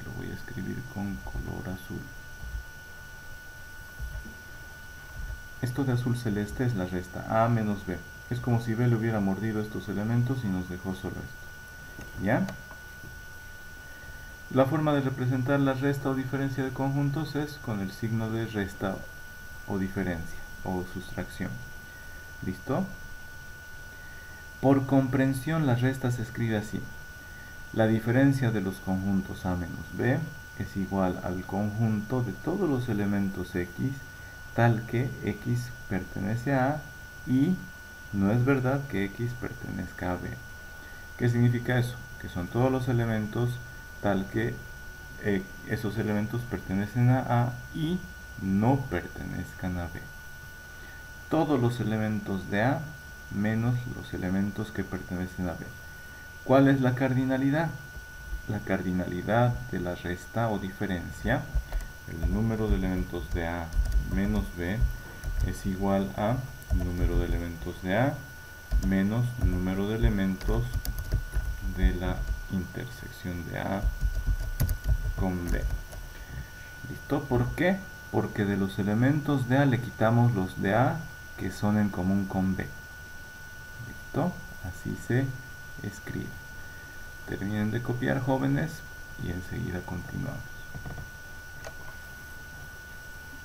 Lo voy a escribir con color azul. Esto de azul celeste es la resta A menos B. Es como si B le hubiera mordido estos elementos y nos dejó solo esto. ¿Ya? La forma de representar la resta o diferencia de conjuntos es con el signo de resta o diferencia o sustracción. ¿Listo? Por comprensión la resta se escribe así. La diferencia de los conjuntos A menos B es igual al conjunto de todos los elementos X, tal que X pertenece a A y no es verdad que X pertenezca a B. ¿Qué significa eso? Que son todos los elementos tal que esos elementos pertenecen a A y no pertenezcan a B. Todos los elementos de A menos los elementos que pertenecen a B. ¿Cuál es la cardinalidad? La cardinalidad de la resta o diferencia, el número de elementos de A menos B, es igual a número de elementos de A menos número de elementos de la intersección de A con B. ¿Listo? ¿Por qué? Porque de los elementos de A le quitamos los de A que son en común con B. ¿Listo? Así se escribe. Terminen de copiar, jóvenes, y enseguida continuamos.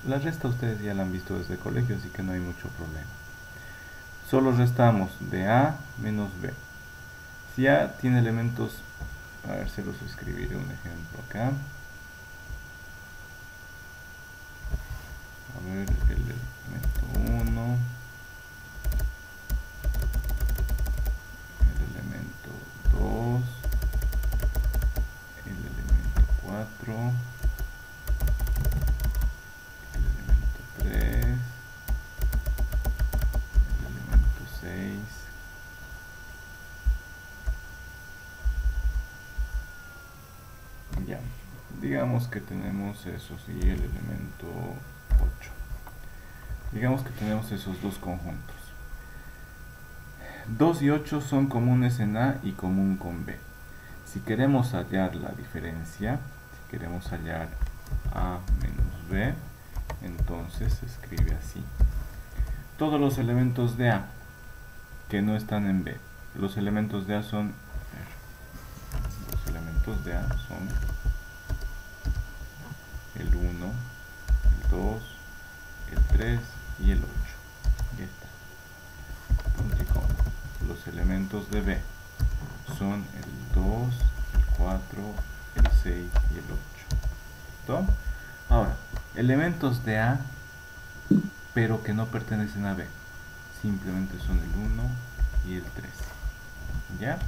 La resta ustedes ya la han visto desde el colegio, así que no hay mucho problema. Solo restamos de A menos B. Si A tiene elementos, a ver, se los escribiré un ejemplo acá. A ver, el elemento 1, el elemento 2, el elemento 4, el elemento 3, el elemento 6, ya, digamos que tenemos esos y el elemento 8. Digamos que tenemos esos dos conjuntos. 2 y 8 son comunes en A y común con B. Si queremos hallar la diferencia, si queremos hallar A menos B, entonces se escribe así. Todos los elementos de A que no están en B. Los elementos de A son... los elementos de A son el 1, el 2, el 3 y el 8. Ya está. Continuamos. Los elementos de B son el 2, el 4, el 6 y el 8. ¿Listo? Ahora, elementos de A, pero que no pertenecen a B. Simplemente son el 1 y el 3. ¿Ya?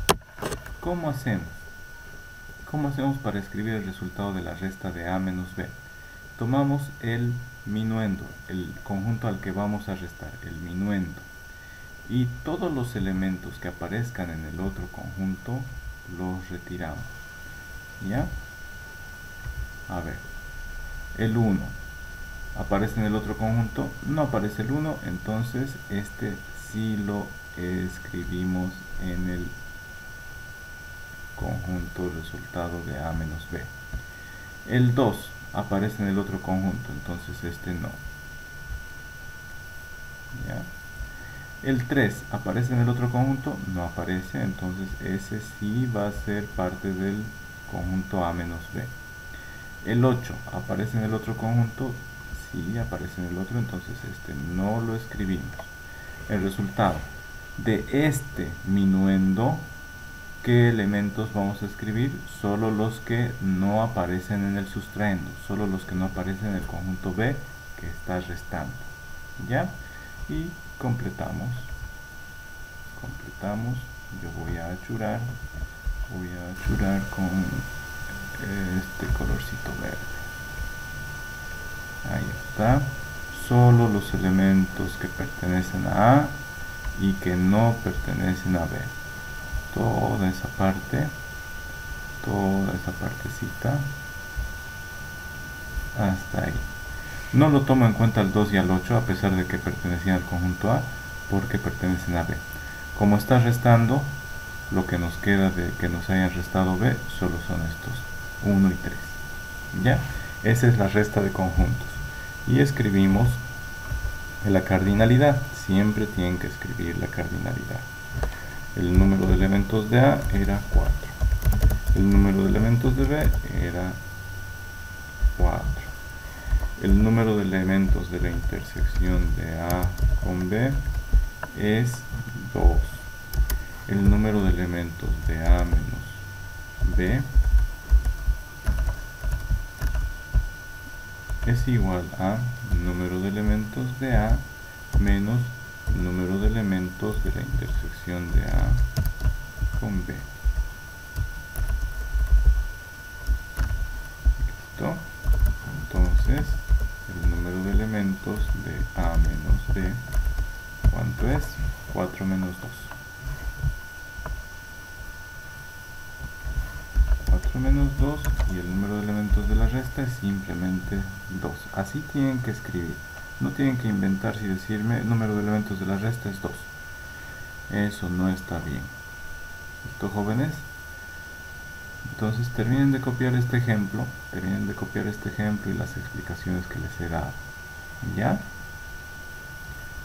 ¿Cómo hacemos? ¿Cómo hacemos para escribir el resultado de la resta de A menos B? Tomamos el minuendo, el conjunto al que vamos a restar, el minuendo. Y todos los elementos que aparezcan en el otro conjunto los retiramos. ¿Ya? A ver, el 1 aparece en el otro conjunto, no aparece el 1, entonces este sí lo escribimos en el conjunto resultado de A menos B. El 2 aparece en el otro conjunto, entonces este no. ¿Ya? El 3 aparece en el otro conjunto, no aparece, entonces ese sí va a ser parte del conjunto A menos B. El 8 aparece en el otro conjunto, sí aparece en el otro, entonces este no lo escribimos. El resultado de este minuendo, ¿qué elementos vamos a escribir? Solo los que no aparecen en el sustraendo, solo los que no aparecen en el conjunto B que está restando. ¿Ya? Y completamos yo voy a achurar con este colorcito verde. Ahí está. Solo los elementos que pertenecen a A y que no pertenecen a B. Toda esa partecita hasta ahí. No lo tomo en cuenta el 2 y el 8 a pesar de que pertenecían al conjunto A, porque pertenecen a B. Como está restando, lo que nos queda de que nos hayan restado B solo son estos 1 y 3. ¿Ya? Esa es la resta de conjuntos. Y escribimos la cardinalidad. Siempre tienen que escribir la cardinalidad. El número de elementos de A era 4. El número de elementos de B era 4. El número de elementos de la intersección de A con B es 2. El número de elementos de A menos B es igual a número de elementos de A menos número de elementos de la intersección de A con B. ¿Listo? Entonces, el número de elementos de A menos B, ¿cuánto es? 4 menos 2. 4 menos 2 y el número de elementos de la resta es simplemente 2. Así tienen que escribir. No tienen que inventarse y decirme el número de elementos de la resta es 2. Eso no está bien. ¿Listo, jóvenes? Entonces terminen de copiar este ejemplo. Y las explicaciones que les he dado. ¿Ya?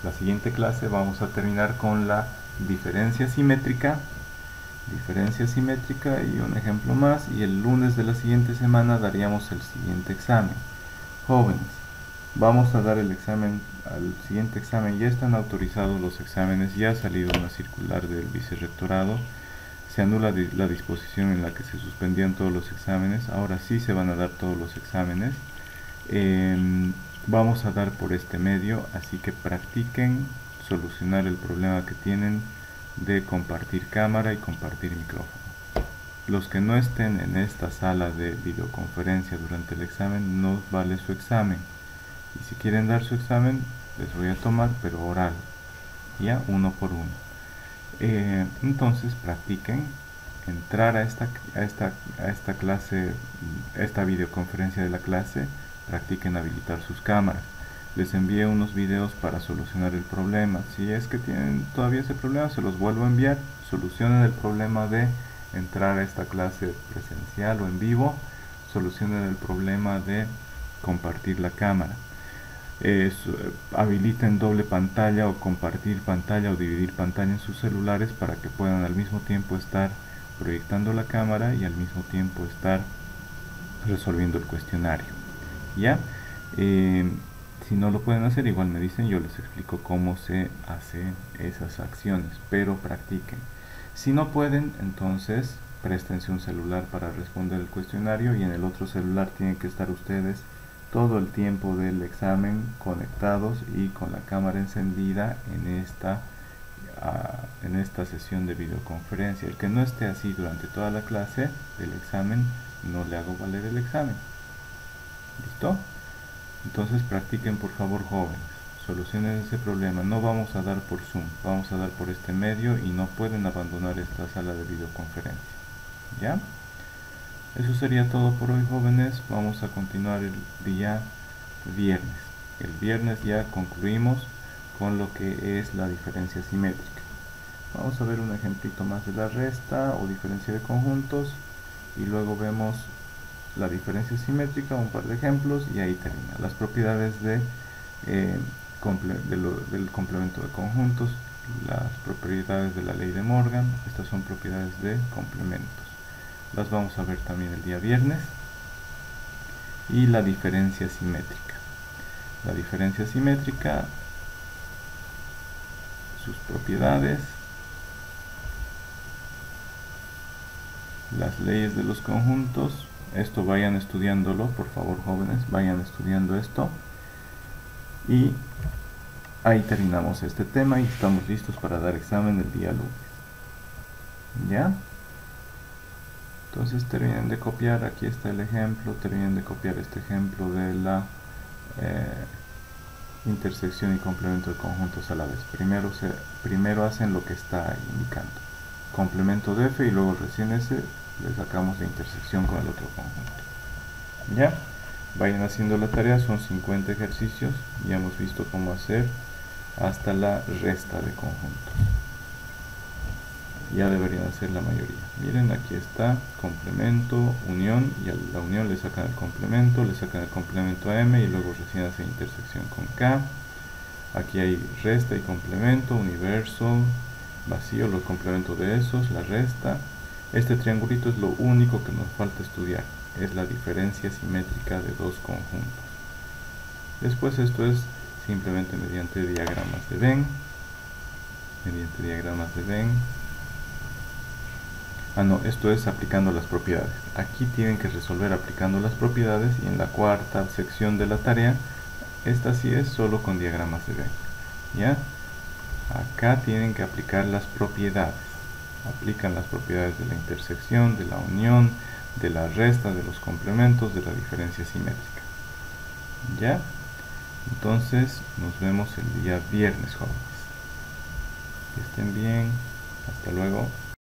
La siguiente clase vamos a terminar con la diferencia simétrica y un ejemplo más, y el lunes de la siguiente semana daríamos el siguiente examen. Jóvenes, vamos a dar el examen, al siguiente examen. Ya están autorizados los exámenes, ya ha salido una circular del vicerrectorado, se anula la disposición en la que se suspendían todos los exámenes. Ahora sí se van a dar todos los exámenes. Vamos a dar por este medio, así que practiquen solucionar el problema que tienen de compartir cámara y compartir micrófono. Los que no estén en esta sala de videoconferencia durante el examen, no vale su examen. Y si quieren dar su examen, les voy a tomar, pero oral, ya, uno por uno. Entonces practiquen entrar a esta clase, esta videoconferencia de la clase. Practiquen habilitar sus cámaras. Les envié unos videos para solucionar el problema. Si es que tienen todavía ese problema, se los vuelvo a enviar. Solucionen el problema de entrar a esta clase presencial o en vivo. Solucionen el problema de compartir la cámara. Habiliten doble pantalla o compartir pantalla o dividir pantalla en sus celulares para que puedan al mismo tiempo estar proyectando la cámara y al mismo tiempo estar resolviendo el cuestionario. ¿Ya? Si no lo pueden hacer, igual me dicen, yo les explico cómo se hacen esas acciones, pero practiquen. Si no pueden, entonces préstense un celular para responder el cuestionario, y en el otro celular tienen que estar ustedes todo el tiempo del examen conectados y con la cámara encendida en esta sesión de videoconferencia. El que no esté así durante toda la clase del examen, no le hago valer el examen. ¿Listo? Entonces practiquen, por favor, jóvenes. Solucionen ese problema. No vamos a dar por Zoom, vamos a dar por este medio, y no pueden abandonar esta sala de videoconferencia. ¿Ya? Eso sería todo por hoy, jóvenes. Vamos a continuar el día viernes. El viernes ya concluimos con lo que es la diferencia simétrica. Vamos a ver un ejemplito más de la resta o diferencia de conjuntos, y luego vemos la diferencia simétrica, un par de ejemplos, y ahí termina. Las propiedades del complemento de conjuntos, las propiedades de la ley de Morgan. Estas son propiedades de complementos. Las vamos a ver también el día viernes. Y la diferencia simétrica. La diferencia simétrica, sus propiedades, las leyes de los conjuntos. Esto vayan estudiándolo, por favor, jóvenes, vayan estudiando esto. Y ahí terminamos este tema y estamos listos para dar examen el día lunes. ¿Ya? Entonces terminen de copiar, aquí está el ejemplo, terminen de copiar este ejemplo de la intersección y complemento de conjuntos a la vez. Primero hacen lo que está ahí indicando. Complemento de F y luego recién ese le sacamos la intersección con el otro conjunto. ¿Ya? Vayan haciendo la tarea, son 50 ejercicios, ya hemos visto cómo hacer hasta la resta de conjuntos. Ya deberían hacer la mayoría. Miren, aquí está complemento, unión, y a la unión le sacan el complemento a M y luego recién hace intersección con K. Aquí hay resta y complemento, universo, vacío, los complementos de esos, la resta. Este triangulito es lo único que nos falta estudiar, es la diferencia simétrica de dos conjuntos. Después esto es simplemente mediante diagramas de Venn. Esto es aplicando las propiedades. Aquí tienen que resolver aplicando las propiedades y en la cuarta sección de la tarea, esta sí es solo con diagramas de Venn. ¿Ya? Acá tienen que aplicar las propiedades. Aplican las propiedades de la intersección, de la unión, de la resta, de los complementos, de la diferencia simétrica. ¿Ya? Entonces nos vemos el día viernes, jóvenes. Que estén bien. Hasta luego.